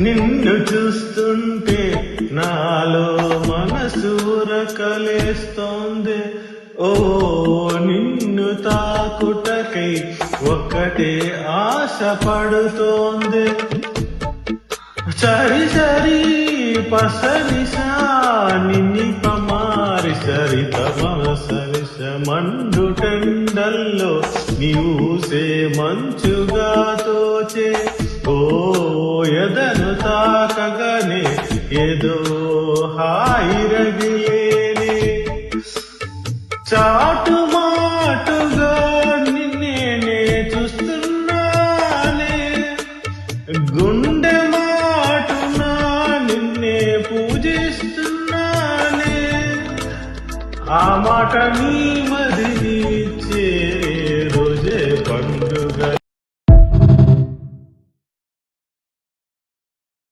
నిన్ను చూస్తుంటే నాలో మనసు రకలేస్తోంది. ఓ నిన్ను తాకుటకై ఒక్కటే ఆశ పడుతోంది. సరి సరి పసరిసా నిన్ని పమారి సరిత సరిస మండుటెండల్లో నీవుసే మంచుగా తోచే. ఓ ఎదను తాకగనే ఏదో హాయి రగిలేనే. చాటు మాటుగా నిన్నే చూస్తున్నానే, గుండె మాటునా నిన్నే పూజిస్తున్నానే. ఆ మాట నీ మదిని